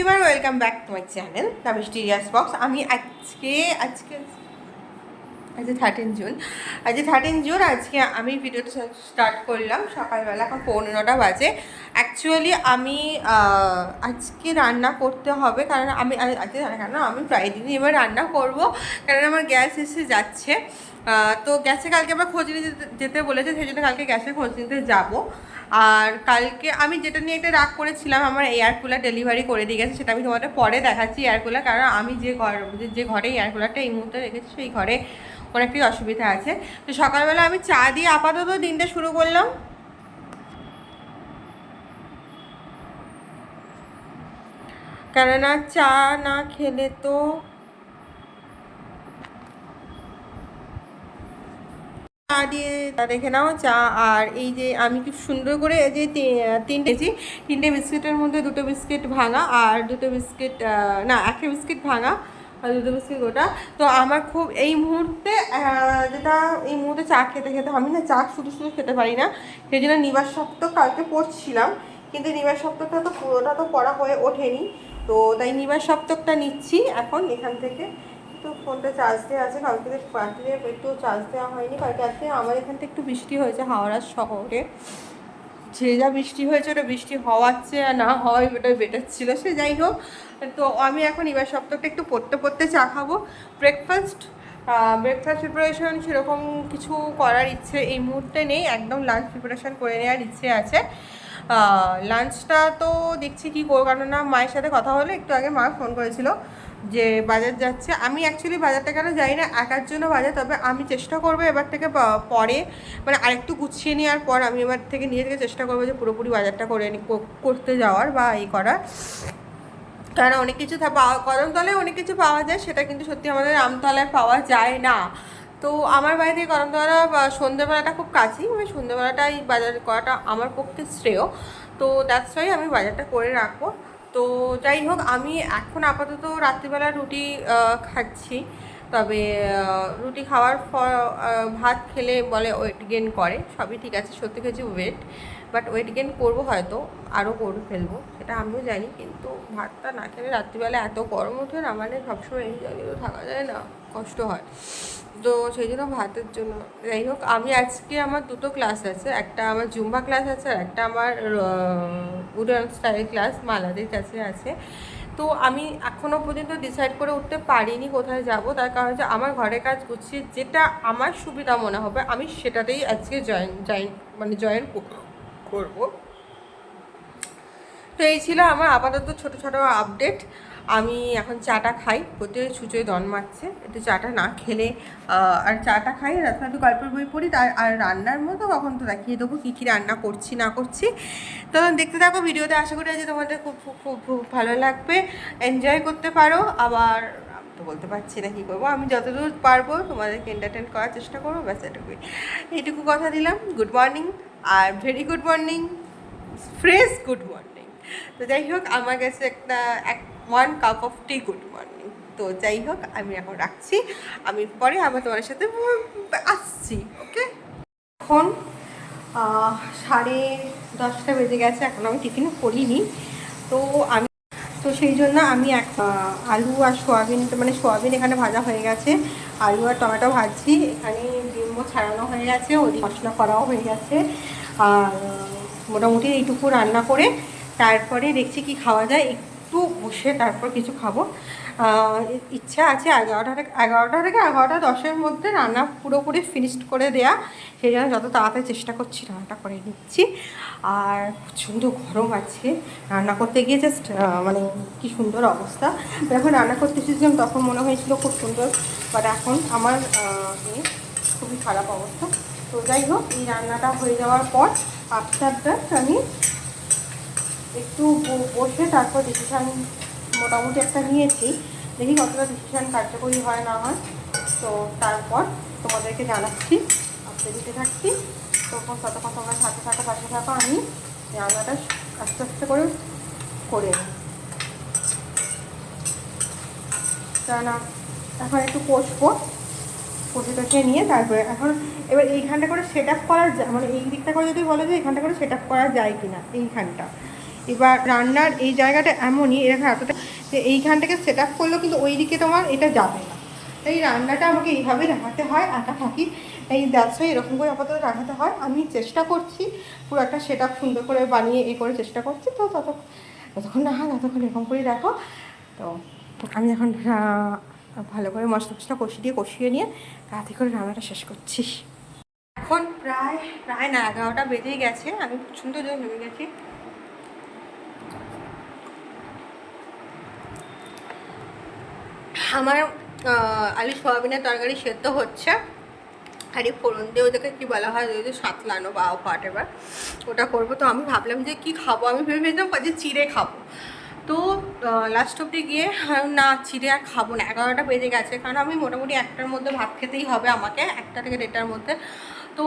এবার welcome back to my channel the mysterious box. আমি আজকে 13 জুন, আজকে আমি ভিডিওটা স্টার্ট করলাম সকালবেলা। এখন 9:15 বাজে। অ্যাকচুয়ালি আমি আজকে রান্না করতে হবে, কারণ আমি আজকে কেন আমি প্রায় দিনই এবার রান্না করব, কারণ আমার গ্যাস এসে যাচ্ছে। তো গ্যাসে কালকে আবার খোঁজ নিতে যেতে বলেছে, সেই জন্য কালকে গ্যাসের খোঁজ নিতে যাবো। আর কালকে আমি যেটা নিয়ে একটা রাগ করেছিলাম, আমার এয়ার কুলার ডেলিভারি করে দিয়ে গেছে, সেটা আমি তোমাদের পরে দেখাচ্ছি। এয়ার কুলার, কারণ আমি যে ঘরে এয়ার কুলারটা এই মুহূর্তে রেখেছি সেই ঘরে অনেকটাই অসুবিধা আছে। তো সকালবেলা আমি চা দিয়ে আপাতত দিনটা শুরু করলাম। কেননা চা না খেলে তো চা দিয়ে রেখে নাও চা। আর এই যে আমি খুব সুন্দর করে এই যে তিনটে বিস্কিটের মধ্যে 2টো বিস্কিট ভাঙা আর 2টো বিস্কিট না, একটা বিস্কিট ভাঙা আর 2টো বিস্কিট গোটা। তো আমার খুব এই মুহূর্তে এই মুহূর্তে চা খেতে খেতে আমি না চা শুধু শুধু খেতে পারি না, সেই জন্য নিবাস সপ্তাহ কালকে পড়ছিলাম, কিন্তু নিবাস সপ্তাহটা তো পুরোটা তো পড়া হয়ে ওঠেনি। তো তাই নিবাস সপ্তাহটা নিচ্ছি এখন এখান থেকে। তো ফোনটা চার্জ দেওয়া আছে, কালকে রাত্রে একটু চার্জ দেওয়া হয়নি। কালকে রাত্রে আমার এখান থেকে একটু বৃষ্টি হয়েছে হাওড়া শহরে, যে যা বৃষ্টি হয়েছে ওটা বৃষ্টি হওয়াচ্ছে আর না হওয়াই ওটা বেটার ছিল। সে যাই হোক, তো আমি এখন এবার সপ্তাহটা একটু পড়তে চা খাবো। ব্রেকফাস্ট প্রিপারেশন সেরকম কিছু করার ইচ্ছে এই মুহূর্তে নেই, একদম লাঞ্চ প্রিপারেশন করে নেওয়ার ইচ্ছে আছে। লাঞ্চটা তো দেখছি কী করবো, কারণ না মায়ের সাথে কথা হলে একটু আগে মা ফোন করেছিল যে বাজার যাচ্ছে। আমি অ্যাকচুয়ালি বাজারটা কেন যাই না, একার জন্য বাজার, তবে আমি চেষ্টা করবো এবার থেকে পরে মানে আরেকটু গুছিয়ে নেওয়ার পর আমি এবার থেকে নিজে থেকে চেষ্টা করবো যে পুরোপুরি বাজারটা করতে যাওয়ার বা এই করার। কারণ অনেক কিছু কদমতলায় অনেক কিছু পাওয়া যায়, সেটা কিন্তু সত্যি আমাদের আমতলায় পাওয়া যায় না। তো আমার বাড়ি থেকে কদমতলা সন্ধ্যেবেলাটা খুব কাছেই, মানে সন্ধ্যেবেলাটাই বাজার করাটা আমার পক্ষে শ্রেয়। তো দ্যাটস ওয়াই আমি বাজারটা করে রাখবো। তো যাই হোক, আমি এখন আপাতত রাত্রিবেলা রুটি খাচ্ছি। তবে রুটি খাওয়ার পর ভাত খেলে বলে ওয়েট গেন করে, সবই ঠিক আছে, সত্যি খেয়েছি ওয়েট, বাট ওয়েট গেন করবো, হয়তো আরও করে ফেলবো, সেটা আমিও জানি। কিন্তু ভাতটা না খেলে রাত্রিবেলা এত গরম ওঠে না, মানে সবসময় এই জায়গায় থাকা যায় না, কষ্ট হয়। তো সেই জন্য ভাতের জন্য যাই হোক, আমি আজকে আমার 2টো ক্লাস আছে, একটা আমার জুম্বা ক্লাস আছে আর একটা আমার উডান স্টাইল ক্লাস মালাদের কাছে আছে। তো আমি এখনও পর্যন্ত ডিসাইড করে উঠতে পারিনি কোথায় যাব, তার কারণ হচ্ছে আমার ঘরের কাজ গুছিয়ে যেটা আমার সুবিধা মনে হবে আমি সেটাতেই আজকে জয়েন করবো। তো এই ছিল আমার আপাতত ছোটো ছোটো আপডেট। আমি এখন চাটা খাই, প্রত্যেক ছুঁচোয় দন মারছে, একটু চাটা না খেলে আর চাটা খাই, রাত্রে একটু গল্পের বই পড়ি। আর রান্নার মতো কখন তো দেখিয়ে দেবো কী কী রান্না করছি না করছি। তো দেখতে থাকো ভিডিওতে, আশা করি আজ তোমাদের খুব খুব খুব খুব ভালো লাগবে, এনজয় করতে পারো। আবার আমি তো বলতে পারছি না কী করবো, আমি যতদূর পারবো তোমাদেরকে এন্টারটেন করার চেষ্টা করবো, ব্যাস এইটুকু কথা দিলাম। Good morning, are very good morning, fresh good morning. তো যাই হোক, আমার কাছে one cup of T good morning. তো যাই হোক, আমি এখন রাখছি, আমি পরে আবার তোমার সাথে আসছি, ওকে। এখন 10:30 বেজে গেছে, এখন আমি টিফিনও করিনি। তো আমি সেই জন্য আমি আলু আর সোয়াবিন, মানে সোয়াবিন এখানে ভাজা হয়ে গেছে, আলু আর টমেটো ভাজছি, এখানে ডিমও ছাড়ানো হয়ে গেছে, ওই মশলা করাও হয়ে গেছে। আর মোটামুটি এইটুকু রান্না করে তারপরে দেখছি কি খাওয়া যায়, একটু বসে তারপর কিছু খাবো। ইচ্ছা আছে 11:10-এর মধ্যে রান্না পুরোপুরি ফিনিশড করে দেয়া, সেই জন্য যত তাড়াতাড়ি চেষ্টা করছি রান্নাটা করে নিচ্ছি। আর প্রচণ্ড গরম আছে, রান্না করতে গিয়ে জাস্ট মানে কি সুন্দর অবস্থা। যখন রান্না করতে এসেছিলাম তখন মনে হয়েছিল খুব সুন্দর, বাট এখন আমার খুবই খারাপ অবস্থা। তো যাই হোক, এই রান্নাটা হয়ে যাওয়ার পর আফটার দ্যাট আমি একটু বসে তারপর ডিসিশান মোটামুটি একটা নিয়েছি, দেখি কতটা ডিসিশান কার্যকরী হয় না হয়। তো তারপর তোমাদেরকে জানাচ্ছি, আপডেট দিতে থাকছি। তখন ততক্ষণ তোমরা সাথে পাশে থাকো, আমি রান্নাটা আস্তে আস্তে করে নিই। কেননা এখন একটু কষবো, কষে নিয়ে তারপরে এবার এইখানটা করে সেট আপ করা যায়, মানে এই দিকটা করে যদি বলো যে এইখানটা করে সেট আপ করা যায় কি না, এইখানটা এবার রান্নার এই জায়গাটা এমনই এরকম এতটা যে এইখান থেকে সেট আপ করলেও কিন্তু ওই দিকে তোমার এটা যাবে না, এই রান্নাটা আমাকে এইভাবে রাখাতে হয়, একা থাকি এই ব্যবসায় এরকম করে আপাতত রাখাতে হয়। আমি চেষ্টা করছি পুরো একটা সেট আপ সুন্দর করে বানিয়ে করে চেষ্টা করছি, তো ততক্ষণ না হয় ততক্ষণ এরকম করেই দেখো। তো আমি এখন ভালো করে মশলা কষিয়ে নিয়ে তাড়াতাড়ি করে রান্নাটা শেষ করছি। এখন প্রায় না 11টা বেজেই গেছে, আমি প্রচণ্ড জোর নেমে গেছি। আমার আলু সয়াবিনের তরকারি সেদ্ধ হচ্ছে, আর এই ফোড়ন দিয়ে ওদেরকে কী বলা হয় ওই সাতলানো বা পাট, এবার ওটা করবো। তো আমি ভাবলাম যে কী খাবো, আমি ভেবেছিলাম যে চিড়ে খাবো, তো লাস্ট অবধি গিয়ে না চিড়ে আর খাবো না, 11টা বেজে গেছে, কারণ আমি মোটামুটি 1টার মধ্যে ভাত খেতেই হবে আমাকে, 1টা থেকে 1:30টার মধ্যে। তো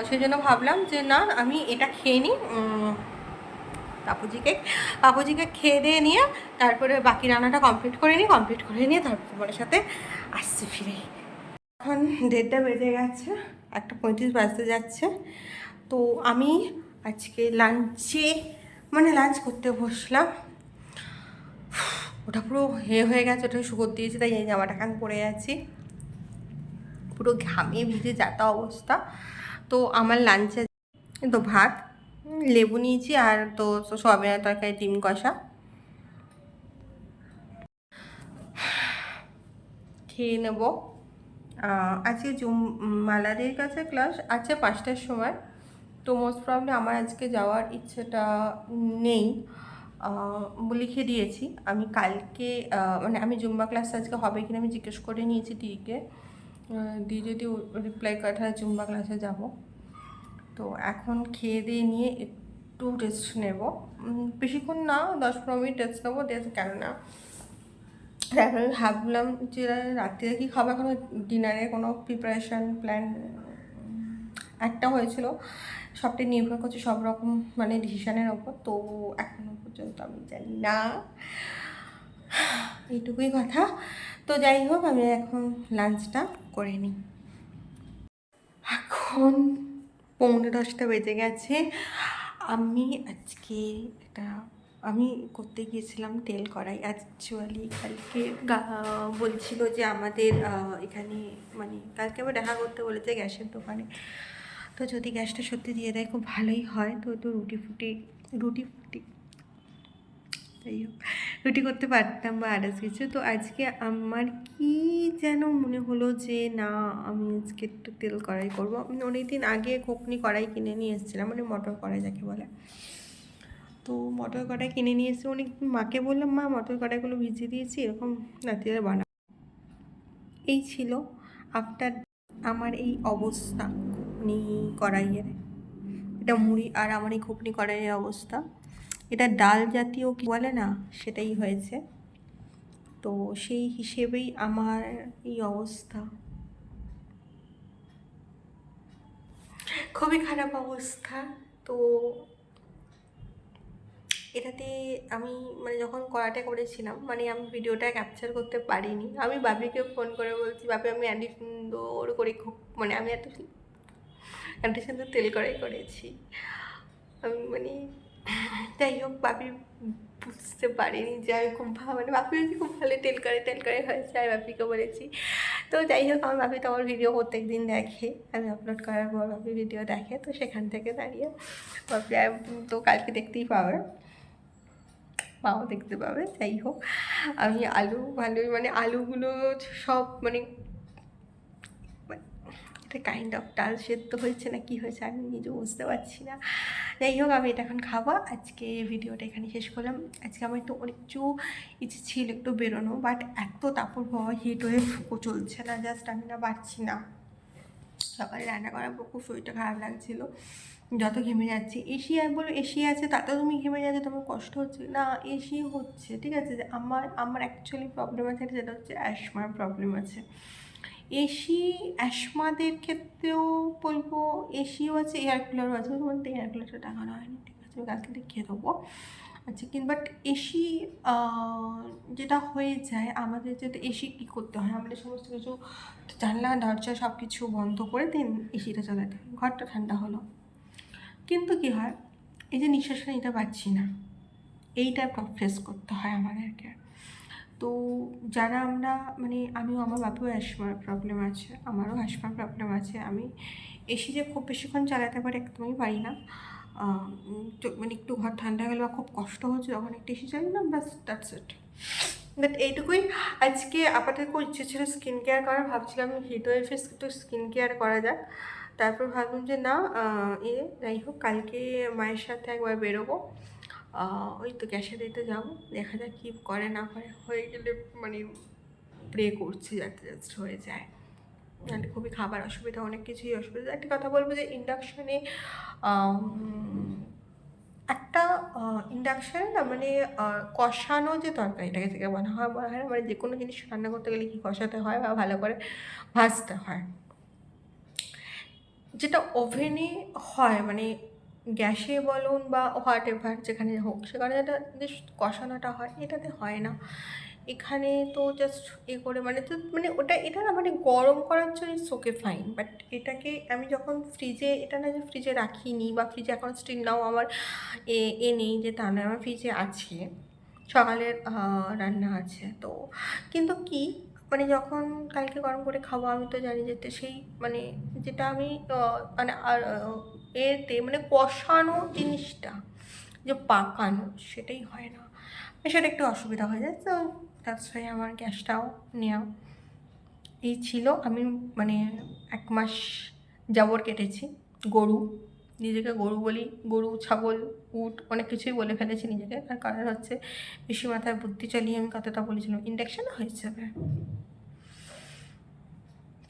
সেই জন্য ভাবলাম যে না আমি এটা খেয়ে নিই, পাপুজিকে খেয়ে দিয়ে নিয়ে তারপরে বাকি রান্নাটা কমপ্লিট করে নিয়ে তারপর তোমার সাথে আসছি ফিরে। এখন 1:30টা বেজে গেছে, 1:35 বাজতে যাচ্ছে। তো আমি আজকে লাঞ্চ করতে বসলাম, ওটা পুরো হয়ে গেছে, ওটা শুকোতে দিয়েছি, তাই এই জামাটা কান পরে আছি, পুরো ঘামে ভিজে যাতা অবস্থা। তো আমার লাঞ্চে তো ভাত, লেবু নিয়েছি, আর তো সয়াবিনের তরকারি, ডিম কষা খেয়ে নেব। আজকে মালাদের কাছে ক্লাস আছে 5টার সময়, তো মোস্ট প্রবলি আমার আজকে যাওয়ার ইচ্ছেটা নেই, লিখে দিয়েছি। আমি কালকে মানে আমি জুম্বা ক্লাস আজকে হবে কিনা আমি জিজ্ঞেস করে নিয়েছি দিদিকে, দিদি যদি রিপ্লাই করে তাহলে জুম্বা ক্লাসে যাব। তো এখন খেয়ে দিয়ে নিয়ে একটু রেস্ট নেব, বেশিক্ষণ না, 10-15 মিনিট রেস্ট নেবো। কেননা এখন আমি ভাবলাম যে রাত্রিরে কী খাবো, এখনও ডিনারে কোনো প্রিপারেশান প্ল্যান একটা হয়েছিল, সবটাই নির্ভর করছে সব রকম মানে ডিসিশানের ওপর, তো এখনও পর্যন্ত আমি জানি না, এইটুকুই কথা। তো যাই হোক আমি এখন লাঞ্চটা করে নিই। এখন 9:45 বেজে গেছে। আমি আজকে আমি করতে গিয়েছিলাম তেল কড়াই। অ্যাকচুয়ালি কালকে বলছিল যে আমাদের এখানে মানে কালকে আবার দেখা করতে বলেছে গ্যাসের দোকানে, তো যদি গ্যাসটা সত্যি দিয়ে দেয় খুব ভালোই হয়। তো রুটি ফুটি যাই হোক রুটি করতে পারতাম বা আদার্স কিছু। তো আজকে আমার কি যেন মনে হলো যে না আমি আজকে একটু তেল কড়াই করবো। আমি অনেকদিন আগে ঘুগনি কড়াই কিনে নিয়ে এসেছিলাম, মানে মটর কড়াই যাকে বলে। তো মটর কড়াই কিনে নিয়ে এসে অনেক মাকে বললাম মা মটর কড়াইগুলো ভিজিয়ে দিয়েছি, এরকম রাত্রিরে বানাবো। এই ছিল আফটার আমার এই অবস্থা ঘুগনি কড়াইয়ের, এটা মুড়ি আর আমার এই ঘুগনি কড়াইয়ের অবস্থা। এটা ডাল জাতীয় কি বলে না, সেটাই হয়েছে। তো সেই হিসেবেই আমার এই অবস্থা, খুবই খারাপ অবস্থা। তো এটাতে আমি মানে যখন কড়াটা করেছিলাম, মানে আমি ভিডিওটা ক্যাপচার করতে পারিনি। আমি বাবিকে ফোন করে বলছি বাবি আমি এত সুন্দর করে মানে আমি এত সুন্দর তেল কড়াই করেছি, আমি মানে যাই হোক বাপি বুঝতে পারিনি যে আমি খুব ভালো মানে বাপি খুব ভালো তেল করে হয়েছে, আর বাপিকে বলেছি। তো যাই হোক আমার বাপি তো আমার ভিডিও প্রত্যেক দিন দেখে, আমি আপলোড করার পর বাপি ভিডিও দেখে, তো সেখান থেকে দাঁড়িয়ে বাপি তো কালকে দেখতেই পাবে, মাও দেখতে পাবে। যাই হোক আমি ভালোই মানে আলুগুলো সব মানে এটা কাইন্ড অফ ডাল সেদ্ধ হয়েছে না কি হয়েছে আমি নিজে বুঝতে পারছি না। যাই হোক আমি এটা এখন খাবো। আজকে ভিডিওটা এখানে শেষ করলাম। আজকে আমার একটু অনেকটু ইচ্ছে ছিল একটু বেরোনো, বাট এত তাপমাত্রা হিট হয়ে ফুকো চলছে না, জাস্ট আমি না পারছি না। সকালে রান্না করার পর খুব শরীরটা খারাপ লাগছিলো, যত ঘেমে যাচ্ছি। এসি আর বলো এসি আছে তাতেও তুমি ঘেমে যাচ্ছে, তোমার কষ্ট হচ্ছে না, এসি হচ্ছে ঠিক আছে। যে আমার অ্যাকচুয়ালি প্রবলেম আছে, যেটা হচ্ছে অ্যাশমার প্রবলেম আছে। অ্যাশমাদের ক্ষেত্রেও বলবো এসিও আছে, এয়ার কুলারও আছে, তোমার তো এয়ার কুলারটা টাঙানো হয়নি, ঠিক আছে আমি কালকে দেখিয়ে দেবো। আচ্ছা কিন্তু বাট এসি যেটা হয়ে যায় আমাদের, যেটা এসি কী করতে হয় আমাদের সমস্ত কিছু জানলা দরজা সব কিছু বন্ধ করে দেন এসিটা চালাতে ঘরটা ঠান্ডা হলো, কিন্তু কী হয় এই যে নিঃশ্বাসটা নিতে পারছি না, এইটা ফেস করতে হয় আমাদেরকে। তো যারা আমরা মানে আমিও, আমার বাপেও অ্যাশমার প্রবলেম আছে, আমারও অ্যাশমার প্রবলেম আছে। আমি এসি যে খুব বেশিক্ষণ চালাতে পারি একদমই পারি না। তো মানে একটু ঘর ঠান্ডা গেলে বা খুব কষ্ট হচ্ছে তখন একটু এসি চালাই না, ব্যাস দ্যাটস ইট। বাট এইটুকুই। আজকে আপাতত ইচ্ছে ছিল স্কিন কেয়ার করার, ভাবছিলাম হিট ওয়েভে একটু স্কিন কেয়ার করা যাক। তারপর ভাবলাম যে না, যাই হোক কালকে মায়ের সাথে একবার বেরোবো, ওই তো গ্যাসে দিতে যাবো, দেখা যাক কী করে না করে, হয়ে গেলে মানে প্রে করছি যাতে জাস্ট হয়ে যায়। মানে খুবই খাবার অসুবিধা, অনেক কিছুই অসুবিধা। একটা কথা বলবো যে ইন্ডাকশানে একটা ইন্ডাকশানে না মানে কষানো যে তরকারিটাকে থেকে বলা হয় না, মানে যে কোনো জিনিস রান্না করতে গেলে কি কষাতে হয় বা ভালো করে ভাজতে হয়, যেটা ওভেনে হয় মানে গ্যাসে বলুন বা হোয়াট এভার যেখানে হোক, সেখানে যেটা জাস্ট কষানোটা হয়, এটাতে হয় না। এখানে তো জাস্ট করে মানে তো মানে ওটা এটা না মানে গরম করার জন্য ইটস ওকে ফাইন, বাট এটাকে আমি যখন ফ্রিজে, এটা না যে ফ্রিজে রাখিনি বা ফ্রিজে এখন স্টিল নাও আমার নেই, যে তা নয়, আমার ফ্রিজে আছে, সকালের রান্না আছে। তো কিন্তু কি মানে যখন কালকে গরম করে খাবো, আমি তো জানি যে সেই মানে যেটা আমি মানে আর এতে মানে কষানো জিনিসটা যে পাকানো, সেটাই হয় না, সেটা একটু অসুবিধা হয়ে যায়। তো দ্যাটস ওয়াই আমার গ্যাসটাও নেওয়া এই ছিল। আমি মানে 1 মাস যাবর কেটেছি গরু, নিজেকে গরু বলি, গরু ছাগল উট অনেক কিছুই বলে ফেলেছি নিজেকে। তার কারণ হচ্ছে বেশি মাথায় বুদ্ধি চালিয়ে আমি কথাটা বলেছিলাম, ইন্ডাকশানে হয়ে যাবে,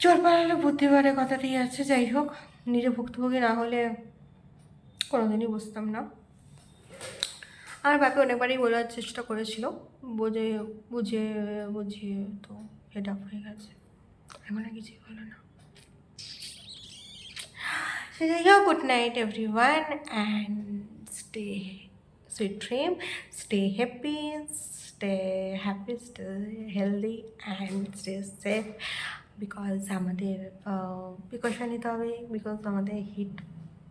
চোর পালালে বুদ্ধি বাড়ে কথাতেই আছে। যাই হোক, নিজে ভুক্তভোগী না হলে কোনোদিনই বুঝতাম না। আমার বাপি অনেকবারই বলার চেষ্টা করেছিল, বুঝিয়ে বুঝিয়ে তো হেড আপ হয়ে গেছে, এখন আর কিছুই হলো না। So yeah, good night everyone, and sweet dream, stay happy, stay healthy and stay safe, because আমাদের প্রিকশন নিতে হবে, বিকজ আমাদের হিট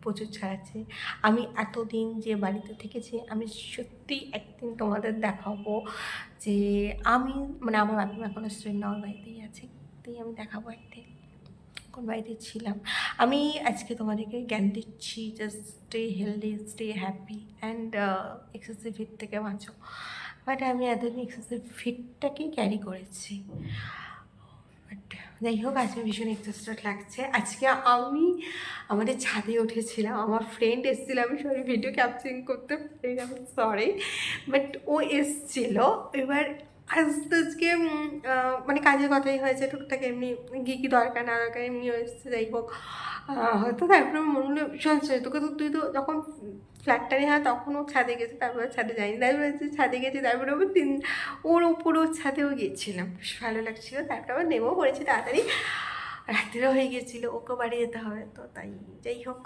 প্রচুর ছাড়াচ্ছে। আমি এতদিন যে বাড়িতে থেকেছি, আমি সত্যি একদিন তোমাদের দেখাবো যে আমি মানে আমার বাপি এখনো স্ট্রেন নেওয়ার বাড়িতেই আছে, তাই আমি দেখাবো একদিন কোন বাড়িতে ছিলাম। আমি আজকে তোমাদেরকে জ্ঞান দিচ্ছি, just stay healthy, stay happy and excessive hit থেকে বাঁচো। বাট আমি এতদিন এক্সেসিভ হিটটাকেই ক্যারি করেছি। বাট যাই হোক, আজকে ভীষণ এক্সস্টেড লাগছে। আজকে আমি আমাদের ছাদে উঠেছিলাম, আমার ফ্রেন্ড এসেছিল, আমি সরি ভিডিও ক্যাপচারিং করতে পারি, আমি সরি, বাট ও এসছিল। এবার আজকে মানে কাজের কথাই হয়েছে, টুকটাক এমনি কী দরকার না দরকার এমনিও এসছে। যাই হোক, হয়তো তারপরে মনে হলো ভীষণ তোকে তো তুই তো যখন ফ্ল্যাটটা নেওয়া হয় তখনও ছাদে গেছে, তারপরে ছাদে যাইনি, তারপরে ছাদে গেছি, তারপরে আবার ওর উপরও ছাদেও গিয়েছিলাম, বেশ ভালো লাগছিলো। তারপরে আবার নেমেও পড়েছি তাড়াতাড়ি, রাত্রিও হয়ে গিয়েছিলো, ওকে বাড়ি যেতে হবে, তো তাই যাই হোক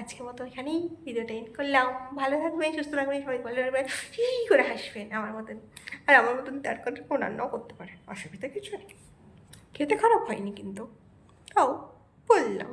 আজকের মতো এখানেই ভিডিওটা এন্ড করলাম। ভালো থাকবেন, সুস্থ থাকবেন, সবাই ভালো থাকবেন, এই করে হাসবেন আমার মতন, আর আমার মতন তার কথা রান্নাও করতে পারে, অসুবিধা কিছু নেই, খেতে খারাপ হয়নি কিন্তু, তাও বললাম।